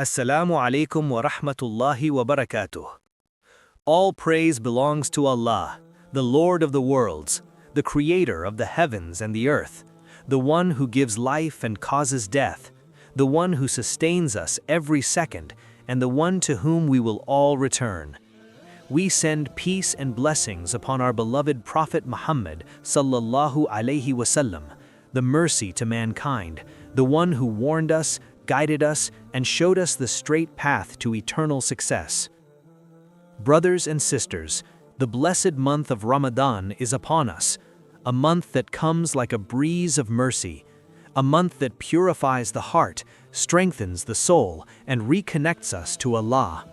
Assalamu alaikum wa rahmatullahi wa barakatuh. All praise belongs to Allah, the Lord of the worlds, the Creator of the heavens and the earth, the one who gives life and causes death, the one who sustains us every second, and the one to whom we will all return. We send peace and blessings upon our beloved Prophet Muhammad sallallahu alaihi wasallam, the mercy to mankind, the one who warned us, guided us, and showed us the straight path to eternal success. Brothers and sisters, the blessed month of Ramadan is upon us, a month that comes like a breeze of mercy, a month that purifies the heart, strengthens the soul, and reconnects us to Allah.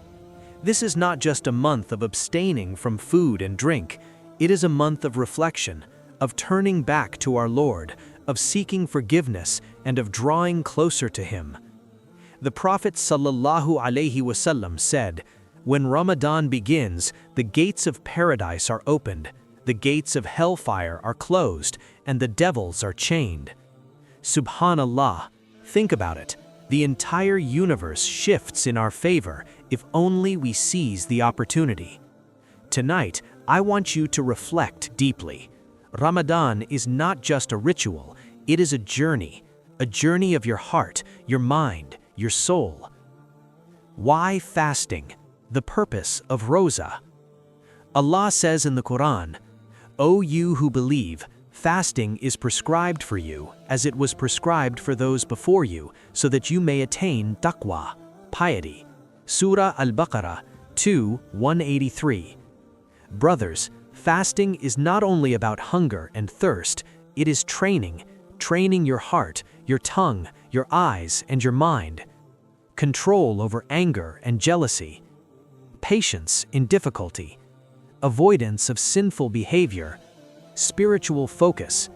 This is not just a month of abstaining from food and drink, it is a month of reflection, of turning back to our Lord, of seeking forgiveness, and of drawing closer to Him. The Prophet sallallahu alaihi wasallam said, "When Ramadan begins, the gates of paradise are opened, the gates of hellfire are closed, and the devils are chained." Subhanallah, think about it. The entire universe shifts in our favor if only we seize the opportunity. Tonight, I want you to reflect deeply. Ramadan is not just a ritual, it is a journey of your heart, your mind, your soul. Why fasting? The purpose of Roza. Allah says in the Quran, "O you who believe, fasting is prescribed for you, as it was prescribed for those before you, so that you may attain Taqwa, piety." Surah Al-Baqarah 2:183. Brothers, fasting is not only about hunger and thirst, it is training your heart, your tongue, your eyes, and your mind. Control over anger and jealousy. Patience in difficulty. Avoidance of sinful behavior. Spiritual focus.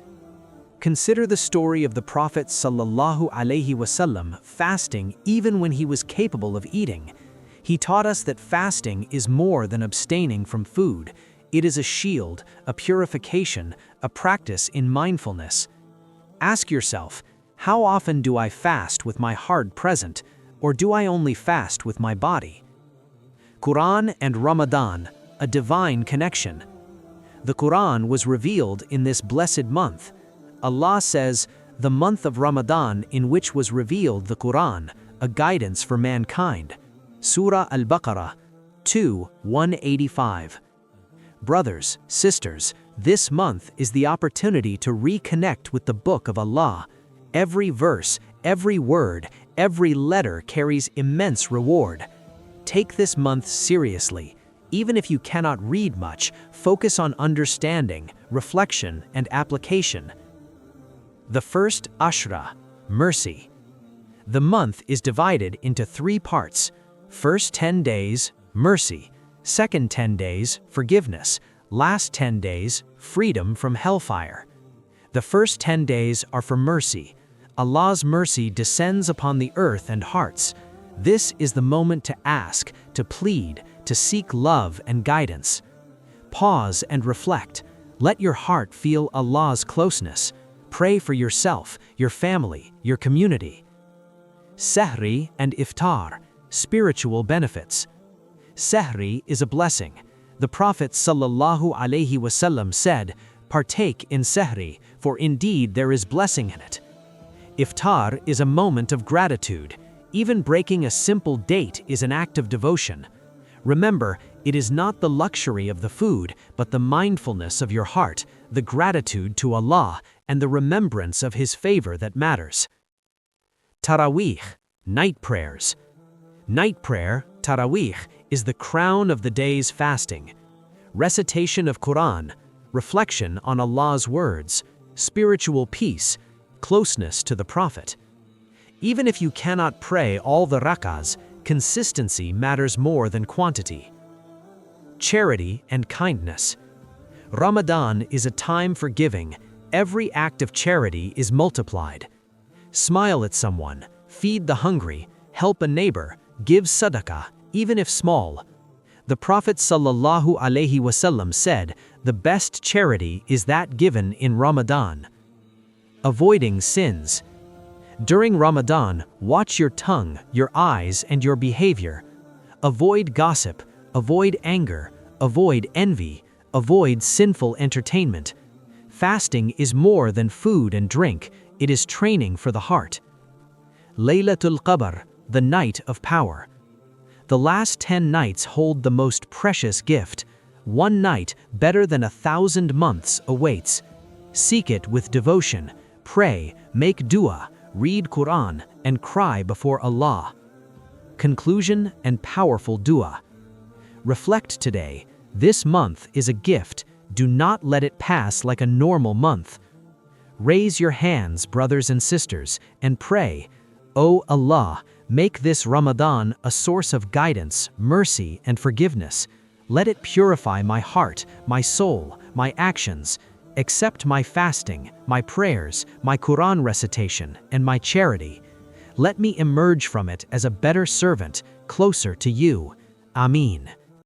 Consider the story of the Prophet sallallahu alaihi wasallam fasting even when he was capable of eating. He taught us that fasting is more than abstaining from food. It is a shield, a purification, a practice in mindfulness. Ask yourself, how often do I fast with my heart present, or do I only fast with my body? Quran and Ramadan, a divine connection. The Quran was revealed in this blessed month. Allah says, "The month of Ramadan in which was revealed the Quran, a guidance for mankind." Surah Al-Baqarah 2:185. Brothers, sisters, this month is the opportunity to reconnect with the Book of Allah. Every verse, every word, every letter carries immense reward. Take this month seriously. Even if you cannot read much, focus on understanding, reflection, and application. The first Ashra, mercy. The month is divided into 3 parts. First 10 days, mercy. Second 10 days, forgiveness. Last 10 days, freedom from hellfire. The first 10 days are for mercy. Allah's mercy descends upon the earth and hearts. This is the moment to ask, to plead, to seek love and guidance. Pause and reflect. Let your heart feel Allah's closeness. Pray for yourself, your family, your community. Sehri and Iftar, spiritual benefits. Sehri is a blessing. The Prophet sallallahu alaihi wasallam said, "Partake in Sehri, for indeed there is blessing in it." Iftar is a moment of gratitude. Even breaking a simple date is an act of devotion. Remember, it is not the luxury of the food, but the mindfulness of your heart, the gratitude to Allah, and the remembrance of His favor that matters. Taraweeh, night prayers. Night prayer, Taraweeh, is the crown of the day's fasting. Recitation of Quran, reflection on Allah's words, spiritual peace, closeness to the Prophet. Even if you cannot pray all the rak'ahs, consistency matters more than quantity. Charity and kindness. Ramadan is a time for giving. Every act of charity is multiplied. Smile at someone, feed the hungry, help a neighbor, give sadaqah, even if small. The Prophet sallallahu alaihi wasallam said, "The best charity is that given in Ramadan." Avoiding sins. During Ramadan, watch your tongue, your eyes, and your behavior. Avoid gossip, avoid anger, avoid envy, avoid sinful entertainment. Fasting is more than food and drink, it is training for the heart. Laylatul Qadr, the night of power. The last 10 nights hold the most precious gift. One night, better than 1,000 months, awaits. Seek it with devotion, pray, make dua, read Quran, and cry before Allah. Conclusion and powerful dua. Reflect today. This month is a gift. Do not let it pass like a normal month. Raise your hands, brothers and sisters, and pray, "O Allah, make this Ramadan a source of guidance, mercy, and forgiveness. Let it purify my heart, my soul, my actions. Accept my fasting, my prayers, my Quran recitation, and my charity. Let me emerge from it as a better servant, closer to you. Ameen."